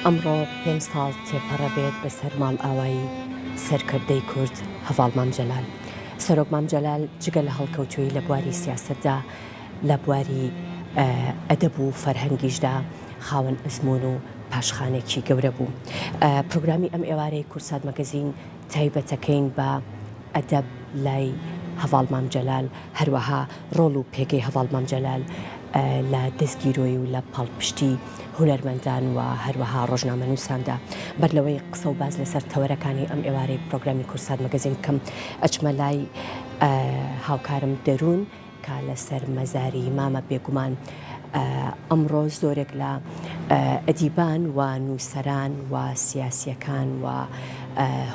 ئەمڕۆ 5 ساڵ تێپەڕەبێت بەسەر ماڵ ئاوایی سەرکردەی کورد هەڤاڵ مامجەلال. سەرۆک مامجەلال جگە لە هەڵکەوتووی لە بواری سیاسەتدا لە بواری ئەدەب و فەرهەنگیشدا خاوەن ئەزموون و پاشخانێکی گەورە بوو. پرۆگرامی ئەم ئێوارەی کورسات مەگەزین تایبەتەکەین بە ئەدەب لای هەڤاڵ مامجەلال، هەروەها ڕۆڵ و پێگەی هەڤاڵ مامجەلال لە دەستگیرۆی و لە پاڵپشتی هونەرمەندان و هەروەها ڕۆژنامەنووساندا. بەر لەوەی قسە و باز لەسەر تەوەرەکانی ئەم ئێوارەی پرۆگرامی کورسات مەگەزین بکەم، ئەچمە لای هاوکارم دەروون کە لەسەر مەزاری مامە بێگومان ئەمڕۆ زۆرێک لە ئەدیبان و نووسەران و سیاسیەکان و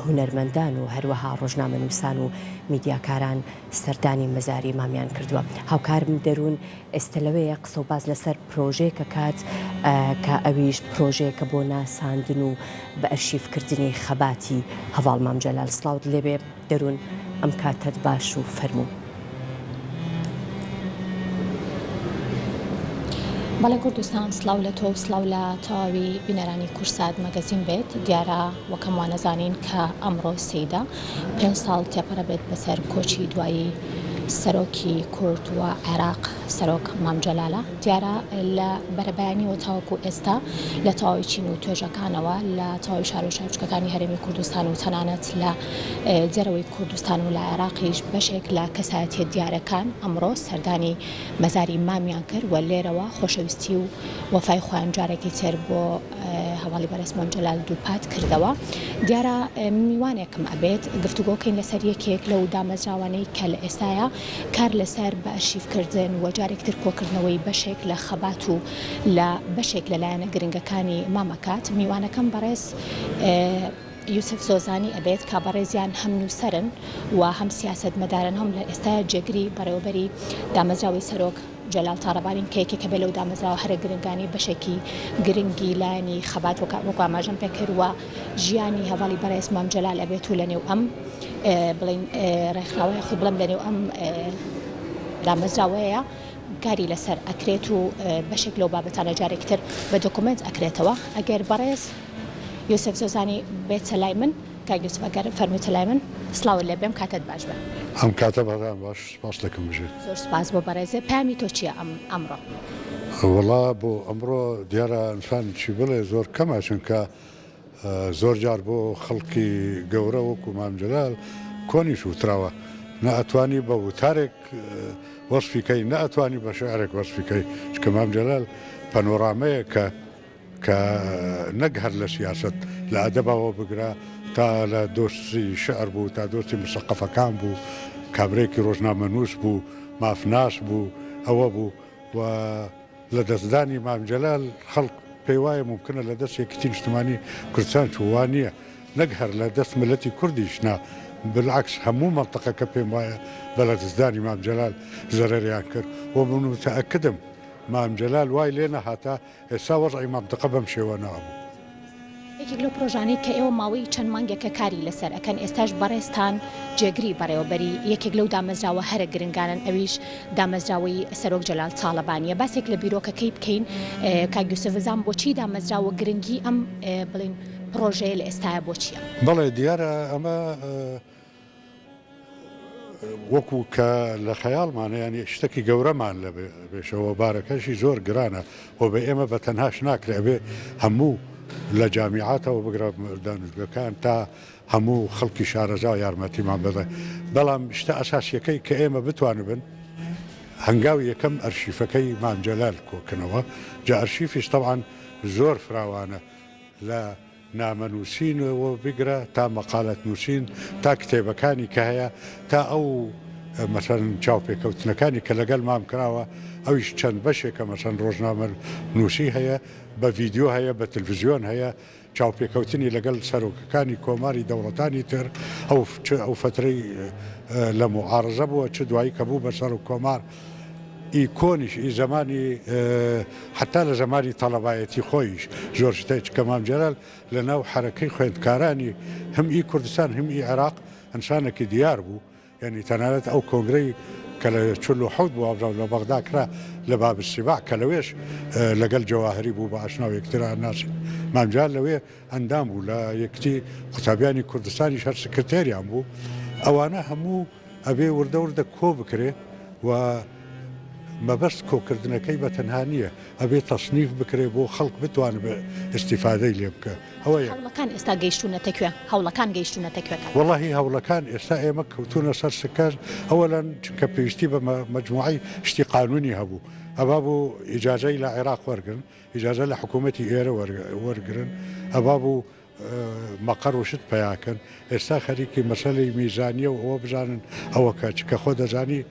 هونەرمەندان و هەروەها ڕۆژنامەنووسان و میدیاکاران سەردانی مەزاری مامیان کردووە. هاوکارم دەروون ئێستا لەوەیە قسە و باز لەسەر پرۆژەیەکە کات کە ئەویش پرۆژەیەکە بۆ ناساندن و بە ئەرشیفکردنی خەباتی هەڤاڵ مامجەلال. سڵاوت لێبێ دەروون، ئەم کاتت باش و فەرموو. بەڵێ کوردستان، سڵاو لە تۆ و سڵاو لە تەواوی بینەرانی کورسات مەگەزین بێت. دیارە وەکەم وانەزانین کە ئەمڕۆ سەیدا 5 ساڵ تێپەڕە بێت بەسەر کۆچی دوایی سەرۆکی کورد و عێراق سەرۆک مامجەلالە. دیارە لە بەرەبەیانیەوە تاوەکو ئێستا لە تەواوی چین و توێژەکانەوە، لە تەواوی شار و شارچکەکانی هەرێمی کوردستان و تەنانەت لە جەرەوەی کوردستان و لە عێراقیش بەشێک لە کەسایەتیە دیارەکان ئەمڕۆ سەردانی مەزاری مامیان کرد و لێرەوە خۆشەویستی و وەفای خۆیان جارێکی تر بۆ هەواڵی بەرز مامجەلال دووپات کردەوە. دیارە میوانێکم ئەبێت گفتوگۆکەین لەسەر یەکێک لەو دامەزراوانەی کە لە ئێستاە کار لەسەر بە ئەرشیفکردن و جارێکتر کۆکردنەوەی بەشێک لە خەبات و لە بەشێک لەلایەنە گرنگەکانی مامەکات. میوانەکەم بەڕێز یوسف زۆزانی ئەبێت کا بەڕێزیان هەم نووسەرن و هەم سیاسەتمەدارن، هەم لە ئێستا جێگری بەڕێوەبەری دامەزراوی سەرۆک جەلال تاڕەبانین کە یەکێکە بێ لەو دامەزراوە هەرە گرنگانی بەشێکی گرنگی لایەنی خەبات وەکو ئاماژەم پێکردووە ژیانی هەڤاڵی بەرز مامجەلال ئەبێت و لەنێو ئەم بڵین ڕێکخراوەیە خۆ بڵم لەنێو ئەم دامەزراوەیە کاری لەسەر ئەکرێت و بەشێک لەو بابەتانە جارێکتر بە دۆکومنت ئەکرێتەوە. ئەگەر بەڕێز یوسف زۆزانی بێتە لای من، کاک یوسف ئەگەر فەرموویتە لای من، سڵاوت لێ بێم، کاتت باش بێ. ئەم کاتە بەڵام باش سپاس دەکەم بژێت. زۆر سپاس بۆ بەڕێزێ. پامی تۆ چییە ئەمڕۆ؟ وەڵا بۆ ئەمڕۆ دیارە ئینسان چی بڵێ زۆر کەمە، چونکە زۆر جار بۆ خەڵکی گەورە وەکو مامجەلال کۆنیش وتراوە، نەئەتوانی بە وتارێک وەصفیکەی، نەئەتوانی بە شعرێک وەصفیکەی، چکە مامجەلال پەنۆرامەیە کە نەک هەر لە سیاست لە ئەدەبەوە بگرا تا لە دۆستی شعر بوو، تا دۆستی مسەقەفەکان بوو، کابرێکی ڕۆژنامەنووس بوو، مافناس بوو، ئەوە بوو. و لە دەستدانی مامجەلال خەڵک پێی وایە ممکنە لە دەست یەکێتی نیشتمانی کوردستان چوان نییە، نەک هەر لە دەست ملەتی کوردیش نا، بالعکس هەموو مەنتەقەکە پێم وایە بە لە دەستدانی مامجەلال زەرەریان کرد. و من متەئەکدم مامجەلال وای لێ نەهاتە ئێستا وەزعی مەنتەقە بەم شێوە نابوو. یەکێک لەو پرۆژانەی کە ئێوە ماوەی چەند مانگێکە کاری لەسەر ئەکەن، ئێستاش بەڕێزتان جێگری بەڕێوەبەری یەکێک لەو دامەزراوە هەرە گرنگانن، ئەویش دامەزراوەی سەرۆک جەلال تاڵەبانیە. باسێک لە بیرۆکەکەی بکەین کاک یوسف زۆزان، بۆچی دامەزراوە گرنگی ئەم بڵین پرۆژەیە لە ئێستاە بۆ چییە؟ بەڵێ دیارە ئەمە وەکو کە لە خەیاڵمانە، ینی شتێکی گەورەمان لە بێشەوە بارەکەشی زۆر گرانە و بە ئێمە بە تەنهاش ناکرێ بێ هەموو لە جامیعاتەوە بگرە دانوشگەکان تا هەموو خەڵکی شارەزا یارمەتیمان بدە. بەڵام شتە ئەساسیەکەی کە ئێمە بتوانبن هەنگاوی یەکەم ئەرشیفەکەی مامجەلال کۆکردنەوە. جا ئەرشیفیش تەبعاً زۆر فراوانە، لە نامەنووسینەوە بگرە تا مەقالەت نووسین، تا کتێبەکانی کە هەیە، تا ئەو مەسەن چاوپێکەوتنەکانی کە لەگەڵ مام کراوە، ئەویش چەند بەشێکە مەسەن ڕۆژنامە نووسی هەیە، بە ڤیددیۆ هەیە، بە تەلڤیزیۆن هەیە، چاوپێکەوتنی لەگەڵ سەرۆکەکانی کۆماری دەوڵەتانی تر، ئەو فترەی لە معارزە بووە، چ دوایی کە بوو بە سەر و کۆمار ئی کۆنیش ئی زمانی حتا لە زمانی تەڵەبایەتی خۆیش زۆر شتێک کە مامجەلال لە ناو حرەکەی خوێندکارانی هەم ئی کوردستان هەم ئی عێراق ئەنسانێکی دیار بوو. یعنی تەنانەت ئەو کۆنگرەی کە لە چل و حەوت بوو لە بەغدا کرا لە باب السیباع کە لەوێش لەگەڵ جەواهری بوو بە ئاشنا و یەکترا ناسی مامجال لەوێ ئەندام بوو لە یەکتی قوتابیانی کوردستانی هەر سکرتێریان بوو ئەوانە هەموو ئەبێ وردە وردە کۆ بکرێ و مەبەست کۆکردنەکەی بە تەنها نییە ئەبێ تەصنیف بکرێ بۆ خەڵک بتوانێت بە ئیستیفادەی لێ بکە ئەوە هەوڵەکان ئێستا گەیشتونەتە کوێ هەوڵەکان گەیشتونەتە کوێکە وەڵاهی هەوڵەکان ئێستا ئێمە کەوتونە سەر سکەر ئەوەلەن چونکە پێویستی بە مجموعی شتی قانونی هەبوو ئەبا بوو ئیجازەی لە عێراق وەرگن ئیجازە لە حکوومەتی ئێرە وەرگرن ئەبا بوو مەقەڕ وشت پیاکەن ئێستا خەریکی مەسەلەی میزانیە و ئەوە بزانن ئەوە کە خۆ دەزانی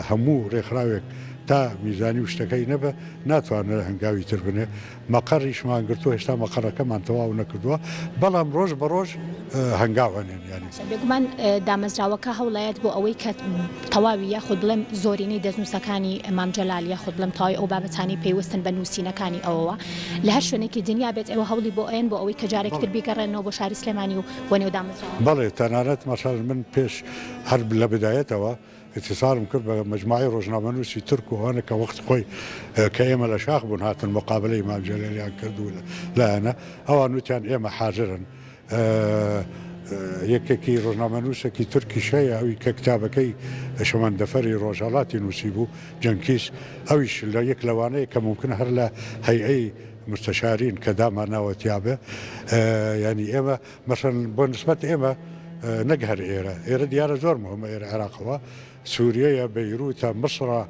هەموو ڕێکخراوێک تا میزانی و شتەکەی نەبە ناتوانێت هەنگاوی تر بنێ مەقەڕیشمان گرتووە هێشتا مەقەڕەکەمان تەواو نەکردووە بەڵام ڕۆژ بە ڕۆژ هەنگاوانێن ینی بێگومان دامەزراوەکە هەوڵایەت بۆ ئەوەی کە تەواوی یاخود بڵێم زۆرینەی دەستنووسەکانی مام جەلال یاخود بڵێم تەواوی ئەو بابەتانی پێویستن بە نووسینەکانی ئەوەوە لە هەر شوێنێکی دنیا بێت ئێوە هەوڵی بۆ ئەوێن بۆ ئەوەی کە جارێکتر بیگەڕێنەوە بۆ شاری سلێمانی و بۆ نێو دامەزراوە بەڵێ تەنانەت مەسەڵ من پێش هەر لە بدایەتەوە اتصالم کرد بە مجموعی ڕۆژنامەنووسی تورک و ئەوانە کە وەخت خۆی کە ئێمە لە شاخ بوون هاتن مقابلەی مام جەلالیان کردو لایەنە ئەوان وتیان ئێمە حاضرن یەکێکی ڕۆژنامەنووسێکی تورکی شەیە ئەوی کە کتابەکەی شەمەندەفەری ڕۆژهەڵاتی نووسی بوو جەنکیس ئەویش لە یەک لەوانەیە کە ممکن هەر لە هەیئەی مستەشارین کە داماناوەتیابێ ینی ئێمە مەسەن بۆ نسبەت ئێمە نەک هەر ئێرە دیارە زۆر مهمە ئێرە عێراقەوە سووریەیە بەیروتە مصرە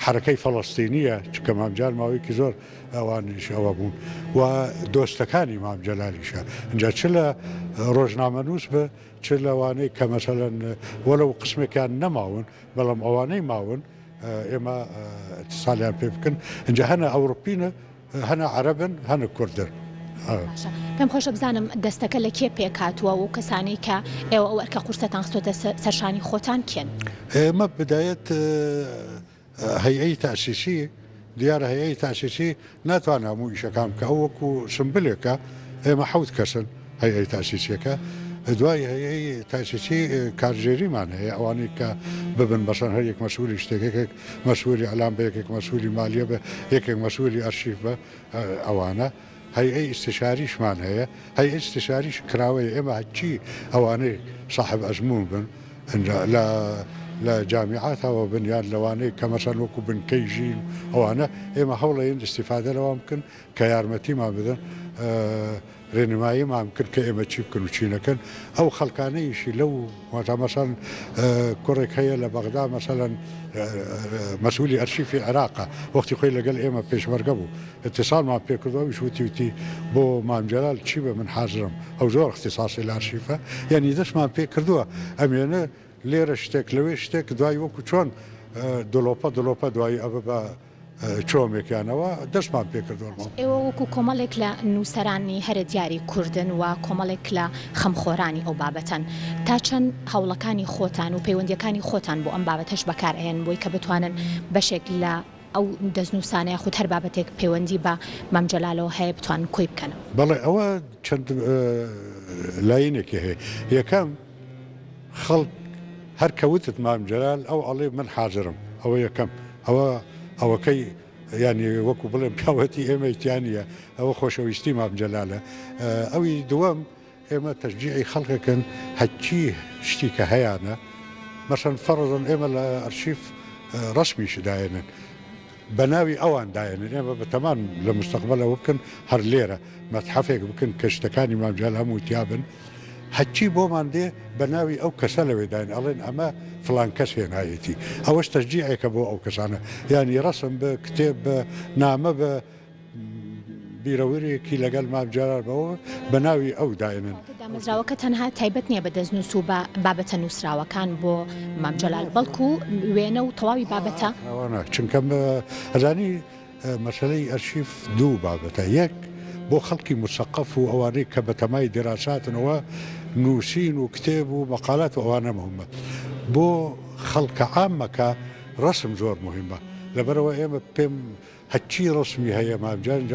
حرەکەی فەڵەستینیە چکە مامجال ماوەیەکی زۆر ئەوانیش ئەوە بوون و دۆستەکانی مام جەلالیشە اینجا چ لە ڕۆژنامەنووس بە چ لەوانەی کە مەسەلەن وەلەو قسمێکیان نەماون بەڵام ئەوانەی ماون ئێمە اتصالیان پێ بکەن اینجا هەنە ئەوروپینە هەنە عەرەبن هەنە کوردن پێم خۆشە بزانم دەستەکە لە کێ پێکاتوە و کەسانی کە ئێوە ئەو ئەرکە قورسەتان خستۆتە سەرشانی خۆتان کێن ئێمە بدایەت هەیئەی تاسیسی دیارە هەیئەی تاسیسی ناتوانێت هەموو ئیشەکان بکە ئەو وەکو سمبلێکە ئێمە حەوت کەسن هەیئەی تاسیسیەکە دوای هەیئەی تاسیسی کارژێریمان هەیە ئەوانەی کە ببن بەشەن هەر یەک مەسئولی شتێکێک مەسئولی ئەلام بە یەکێک مەسئولی مالیە بە یەکێک مەسئولی ئەرشیف بە ئەوانە هەیئەی استشاریشمان هەیە هەیئەی استشاریش کراوەیە ئێمە هەچی ئەوانەی صاحب ئەزمون بن لە جامیعاتەوە بنیان لەوانەیە کە مەسەن وەکو بنکەی ژین ئەوانە ئێمە هەوڵەیەن استیفادە لەوە بکەن کە یارمەتیمان بدەن ڕێنماییمان کرد کە ئێمە چی بکەن و چی نەکەن ئەو خەڵکانەیشی لەو واتە مەسەن کوڕێک هەیە لە بەغدا مەسەلەن مەسئولی ئەرشیفی عێراقا وەختی خۆی لەگەڵ ئێمە پێشمەرگە بوو اتصالمان پێکردەوەیش وتی بۆ مام جەلال چی بە من حازرم ئەو زۆر اختصاصی لە ئەرشیفە یعنی دەستمان پێ کردووە ئەمێنە لێرە شتێک لەوێ شتێک دوای وەکو چۆن دڵۆپە دوایی ئەوە بە چۆمێکیانەوە دەستمان پێکردوەوە ئێوە وەکو کۆمەڵێک لە نووسەرانی هەرە دیاری کوردن و کۆمەڵێک لە خەمخۆرانی ئەو بابەتەن تا چەند هەوڵەکانی خۆتان و پەیوەندیەکانی خۆتان بۆ ئەم بابەتەش بەکارهێن بۆی کە بتوانن بەشێک لە ئەو دەستنووسانەیە خود هەر بابەتێک پەیوەندی بە مام جەلالەوە هەیە بتوان کۆی بکەنەوە بەڵێ ئەوە چەند لاینێکی هەیە یەکەم خەڵک هەر کەوتت مام جەلال ئەو ئەڵێ من حازرم ئەوە یەکەم ئەوەکەی ینی وەکو بڵێم پیاوەتی ئێمە ئیتیانە ئەوە خۆشەویستی مام جەلالە ئەوی دووەم ئێمە تەشجیعی خەڵکەکەن هەچی شتی کە هەیەە مەسەن فەرزن ئێمە لە ئەرشیف ڕسمیش داێنن بە ناوی ئەوان داێنن ئێمە بەتەمان لە مستەقبەلەوە بکەن هەر لێرە مەتحەفێک بکەن کە شتەکانی مام جەلال هەموو تیابن هەچی بۆمان دێ بە ناوی ئەو کەسە لەوێداین ئەڵێن ئەمە فلان کەس هێنایەتی ئەوەش تەشجیعێکە بۆ ئەو کەسانە ینی ڕەسم بە کتێب بە نامە بە بیرەوەرێکی لەگەڵ مام جەلال بەوە بە ناوی ئەو داێنن دامەزراوەکە تەنها تایبەت نییە بە دەستنووس و بابەتە نووسراوەکان بۆ مام جەلال بەڵکو وێنە و تەواوی بابەتە چونکە ئەزانی مەسەلەی ئەرشیف دوو بابەتە یەک بۆ خەڵکی مسەقف و ئەوانەی کە بە تەمای دێراساتنەوە نووسین و کتێب و مەقالات و ئەوانە مهمە بۆ خەڵکە عامەکە ڕسم زۆر مهمە لەبەرەوە ئێمە پێم هەچی ڕسمی هەیە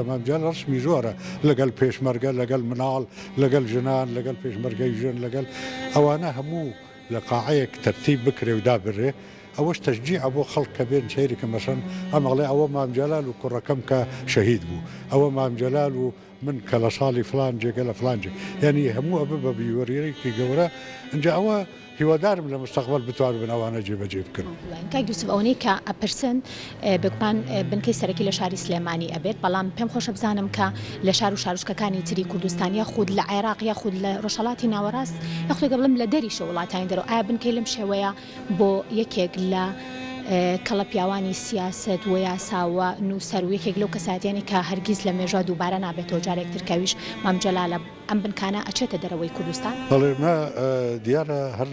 مامجان ڕسمی زۆرە لەگەڵ پێشمەرگە لەگەڵ مناڵ لەگەڵ ژنان لەگەڵ پێشمەرگەی ژن لەگەڵ ئەوانە هەموو لە قاعەیەک تەرتیب بکرێ و دابڕێ ئەوەش تەشجیع بۆ خەڵک کە بێن سەیرکە مەسەن ئەمەڵێ ئەوە مامجەلال و کوڕەکەم کە شەهید بوو ئەوە مامجەلال و من کە لە ساڵی فلان جێگە لە فلانجێ یعنی هەموو ئەبە بە بیوەریەکی گەورە اینجا ئەوە هیوادارم لە مستەقبل بتوانن بن ئەوانە جێبەجێ بکەن. کاک یوسف ئەوەی کە ئەپرسن بگومان بنکەی سەرەکی لە شاری سلێمانی ئەبێت بەڵام پێم خۆشە بزانم کە لە شار و شارۆچکەکانی تری کوردستانیا خود لە عێراق یا خود لە ڕۆژهەڵاتی ناوەڕاست یاخودێک بڵم لە دەریشە وڵاتانی دەرەوە ئایا بنکەی لەم شێوەیە بۆ یەکێک لە کەڵە پیاوانی سیاست و یاساوە نووسەر و یەکێک لەو کەساتیانی کە هەرگیز لە مێژە دووبارە نابێتەوە جارێک ترکەویش مامجەلالە ئەم بنکانە ئەچێتە دەرەوەی کوردستان؟ بەڵێ ما دیارە هەر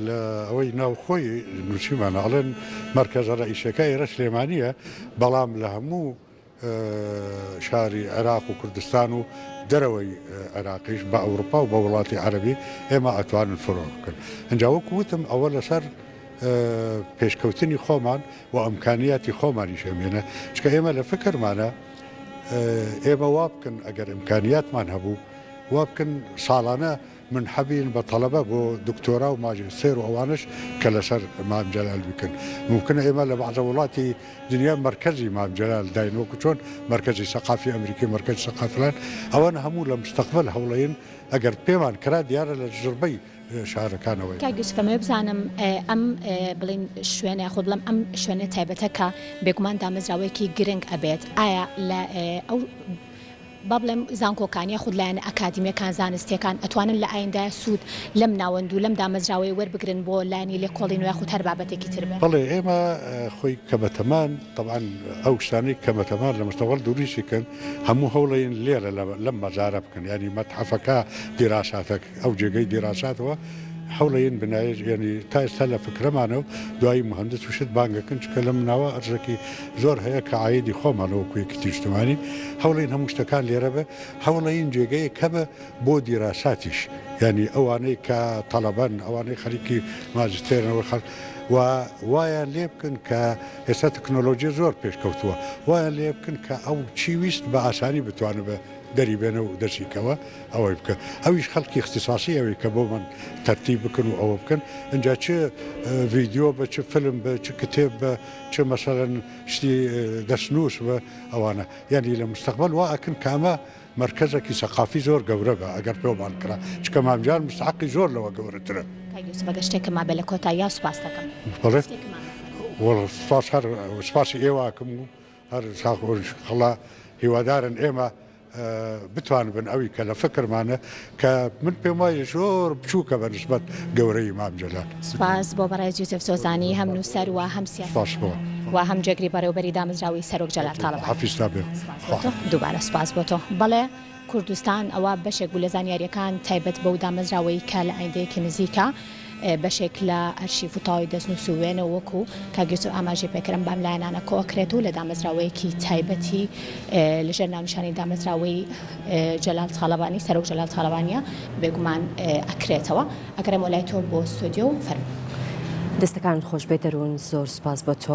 لە ئەوەی ناوخۆی نووسیمانە ئەڵێن مەرکەزە ڕئیسەکەی ئێرە سلێمانیە بەڵام لە هەموو شاری عێراق و کوردستان و دەرەوەی عێراقیش بە ئەوروپا و بە وڵاتی عەرەبی ئێمە ئەتوانن فڕۆ بکەن. ئەنجا وەکو وتم ئەوە لەسەر پێشکەوتنی خۆمان و ئەمکانیاتی خۆمانی شەمێنە چکە ئێمە لە فکرمانە ئێمە وا بکەن ئەگەر ئیمکانیاتمان هەبوو وا بکەن ساڵانە من حەبین بە تەڵەبە بۆ دکتۆرا و ماجستێر و ئەوانش کە لەسەر مامجەلال بکەن ممکنە ئێمە لە بەعزە وڵاتی دنیا مرکزی مامجەلال داین وەکو چۆن مرکزی سەقافی ئەمریکی مرکزی سەقافلان ئەوانە هەموو لە مستەقبل هەوڵەیەن ئەگەر پێمان کرا دیارە لە ژڕبەی شارەکانەوەی. کاک یوسف ئەمە بزانم ئەم بڵین شوێنە خۆ بڵم ئەم شوێنە تایبەتە کە بێگومان دامەزراوەیەکی گرنگ ئەبێت ئایا لە ئەو با بڵێم زانکۆکانیە خود لایەنە ئەکادیمیەکان زانستیەکان ئەتوانن لە ئایندای سوود لەم ناوەند و لەم دامەزراوەی وەربگرن بۆ لایەنی لێکۆڵین و یاخود هەر بابەتێکی تر بێت؟ بەڵێ ئێمە خۆی کەمەتەمان طبعاً ئەو شتانەی کەمەتەمان لە مستەقبل دووریشیکەن هەموو هەوڵەیەن لێرە لەم مەزارە بکەن ینی مەتحەفەکە دیراساتە ئەو جێگەی دیراساتەوە حوڵەیەن بنایە ینی تا ئێستا لە فکرەمانە و دوایی مهندس وشت بانگەکەن چکە لەم ناوە ئەرزەکی زۆر هەیە کە عایدی خۆمانەوە کوێکی تیشتمانی هەوڵین هەموو شتەکان لێرە بە هەوڵەیەن جێگەیە کە بە بۆ دیراساتیش ینی ئەوانەی کە تەڵەبەن ئەوانەی خەریکی ماجستێرنەوە خەڵ و وایان لێ بکەن کە ئێستا تەکنۆلۆژی زۆر پێشکەوتووە وایان لێ بکەن کە ئەو چیویست بە ئاسانی بتوانە بە دەری بێنە و دەرسیکەوە ئەوەی بکە ئەویش خەڵکی اختصاسی ئەوەی کە بۆ من تەرتیب بکەن و ئەوە بکەن اینجا چ ڤیدیۆ بە چ فلم بە چ کتێب بە چ مەسەڵەن شتی دەستنووس بە ئەوانە یعنی لە مستەقبل وا ئەکەن کە ئەمە مرکزێکی سەقافی زۆر گەورە بە ئەگەر پێومان کرا چکە مامجار مستحقی زۆر لەوە گەورەترە. بەگە شتێکە ما بە لە کۆتاییە سوپاس دەکەم. سپاس هەر سپاسی ئێواکەم و هەر خەڵا هیوادارن ئێمە بتوان بن ئەوی کە لە فکرمانە کە من پێم وایە زۆر بچووکە بە نسبەت گەورەی مامجەلال. سپاس بۆ بەڕێز یوسف سۆزانی هەم نووسەر و هەم سیاست و هەم جێگری بەڕێوەبەری دامەزراوەی سەرۆک جەلال تاڵەبانی. حەفیزتا بێ. دووبارە سپاس بۆ تۆ. بەڵێ کوردستان ئەوە بەشێک بوو لە زانیاریەکان تایبەت بەو دامەزراوەی کە لە ئایندەیەکی نزیکە بەشێک لە ئەرشیف و تاوی دەستنووس و وێنە وەکو کاگوێت و ئاماژەی پێکردن بەم لایەنانە کۆکرێت و لە دامەزراوەیەکی تایبەتی لەژێر ناونیشانی دامەزراوەی جەلال تاڵەبانی سەرۆک جەلال تاڵەبانیە بێگومان ئەکرێتەوە ئەگەرم وەلای تۆ بۆ ستۆدیۆ فەرموو. دەستەکان خۆش بێ دەروون زۆر سپاس بۆ تۆ.